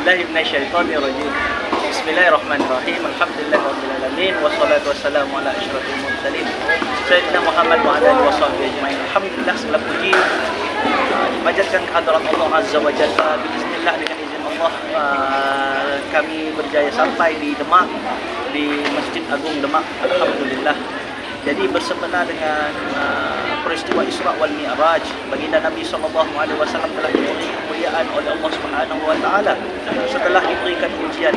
billahi minasyaitonir rajim. Bismillahirrahmanirrahim. Alhamdulillahirabbil alamin wassalatu wassalamu ala asyrafil mursalin sayyidina Muhammad wa ala alihi washabbihi ajmain. Alhamdulillah, segala puji dipanjatkan kehadirat Allah Azza wa Jalla. Bismillah, dengan izin Allah kami berjaya sampai di Demak, di Masjid Agung Demak. Alhamdulillah. Jadi bersempena dengan peristiwa Isra wal Mi'raj, baginda Nabi SAW telah diberi kemuliaan oleh Allah Subhanahu wa taala setelah diberikan ujian.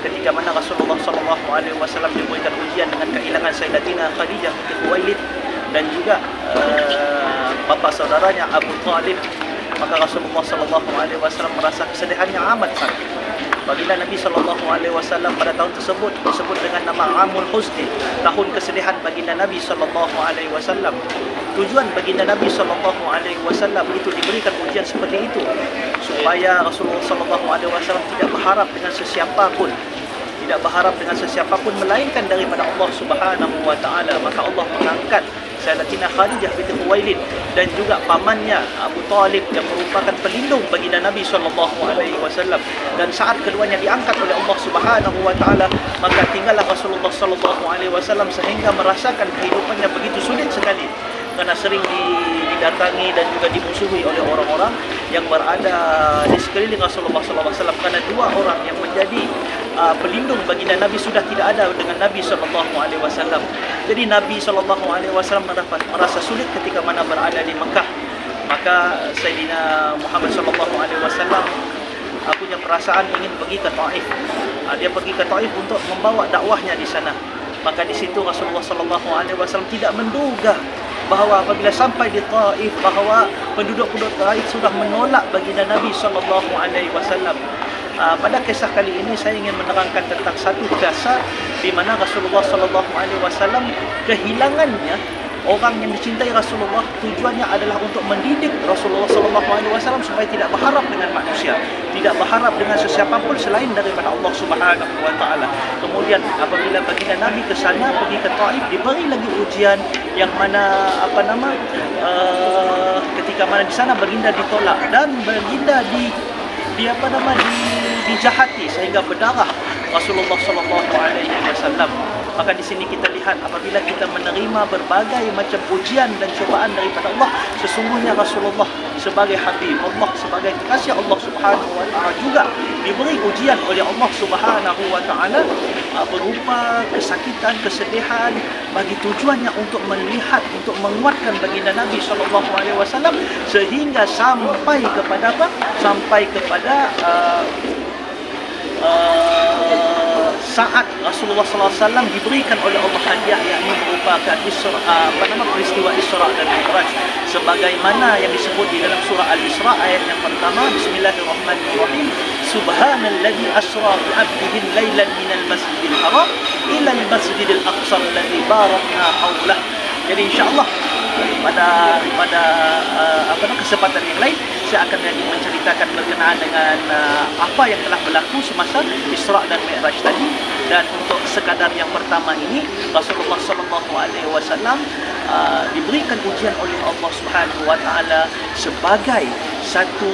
Ketika mana Rasulullah SAW diberikan ujian dengan kehilangan Sayyidatina Khadijah binti Khuwailid dan juga bapa saudaranya Abu Talib, maka Rasulullah SAW merasa kesedihan yang amat sangat. Baginda Nabi SAW pada tahun tersebut disebut dengan nama Amul Huzni, tahun kesedihan baginda Nabi SAW. Tujuan baginda Nabi SAW itu diberikan ujian seperti itu supaya Rasulullah SAW tidak berharap dengan sesiapa pun, melainkan daripada Allah Subhanahu wa taala. Maka Allah mengangkat Sayyidatina Khadijah binti Khuwailid dan juga pamannya Abu Talib yang merupakan pelindung baginda Nabi SAW. Dan saat keduanya diangkat oleh Allah Subhanahu wa taala, maka tinggallah Rasulullah SAW sehingga merasakan kehidupannya begitu sulit sekali, karena sering didatangi dan juga dimusuhi oleh orang-orang yang berada di sekeliling Rasulullah SAW, karena dua orang yang menjadi pelindung baginda Nabi sudah tidak ada dengan Nabi SAW. Jadi Nabi SAW merasa sulit ketika mana berada di Mekah. Maka Sayyidina Muhammad SAW punya perasaan ingin pergi ke Taif. Dia pergi ke Taif untuk membawa dakwahnya di sana. Maka di situ Rasulullah SAW tidak menduga bahawa apabila sampai di Taif, bahawa penduduk-penduduk Taif sudah menolak baginda Nabi SAW. Pada kisah kali ini saya ingin menerangkan tentang satu kisah di mana Rasulullah SAW kehilangannya orang yang dicintai Rasulullah. Tujuannya adalah untuk mendidik Rasulullah SAW supaya tidak berharap dengan manusia, tidak berharap dengan sesiapa pun selain daripada Allah Subhanahu wa taala. Kemudian apabila baginda Nabi ke sana, pergi ke Taif, diberi lagi ujian yang mana ketika mana di sana baginda ditolak dan baginda dijahati sehingga berdarah Rasulullah SAW. Maka di sini kita lihat apabila kita menerima berbagai macam ujian dan cobaan daripada Allah, sesungguhnya Rasulullah sebagai Habib Allah, sebagai kekasih Allah Subhanahu wa taala juga diberi ujian oleh Allah Subhanahu wa taala berupa kesakitan, kesedihan, bagi tujuannya untuk melihat, untuk menguatkan baginda Nabi SAW sehingga sampai kepada apa? Sampai kepada saat Rasulullah SAW diberikan oleh Allah hadiah, yakni merupakan peristiwa Isra dan Mi'raj, sebagaimana yang disebut di dalam surah Al-Isra ayat yang pertama. Bismillahirrahmanirrahim. Subhanalladzi asra bi 'abdihi lailan minal masjidil haram ila al-masjidil aqsa alladzi barakna haulah. Jadi insyaallah pada kesempatan yang lain saya akan menceritakan berkenaan dengan apa yang telah berlaku semasa Isra dan Mi'raj tadi. Dan untuk sekadar yang pertama ini, Rasulullah SAW diberikan ujian oleh Allah Subhanahu wa taala sebagai satu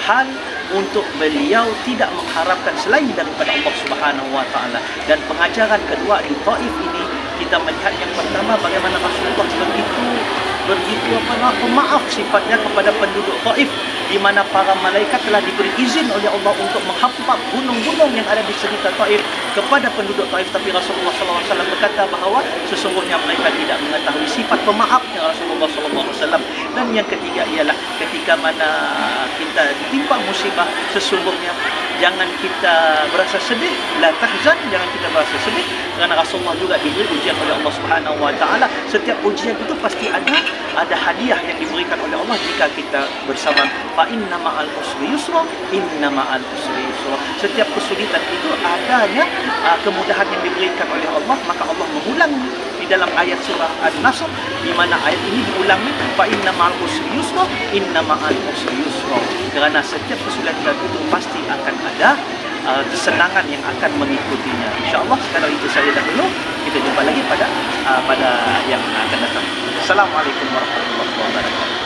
hal untuk beliau tidak mengharapkan selain daripada Allah Subhanahu wa taala. Dan pengajaran kedua di Taif ini, kita melihat yang pertama bagaimana Rasulullah begitu pemaaf sifatnya kepada penduduk Taif, di mana para malaikat telah diberi izin oleh Allah untuk menghampak gunung-gunung yang ada di sekitar Taif kepada penduduk Taif, tapi Rasulullah SAW berkata bahawa sesungguhnya mereka tidak mengetahui sifat pemaafnya Rasulullah SAW. Dan yang ketiga ialah ketika mana kita ditimpa musibah, sesungguhnya jangan kita berasa sedih, la tahzan, jangan kita berasa sedih, kerana Rasulullah juga diberi ujian oleh Allah Subhanahu wa taala. Setiap ujian itu pasti ada hadiah yang diberikan oleh Allah jika kita bersabar. Fa inna ma'al usri yusra, inna ma'al usri yusra. Setiap kesulitan itu adanya kemudahan yang diberikan oleh Allah. Maka Allah mengulang di dalam ayat surah An-Nasr, di mana ayat ini diulangi, fa inna ma'al usri yusra, inna ma'al usri yusra. Kerana setiap kesulitan itu pasti akan ada kesenangan yang akan mengikutinya. InsyaAllah sekadar itu saja dahulu. Kita jumpa lagi pada yang akan datang. Assalamualaikum warahmatullahi wabarakatuh.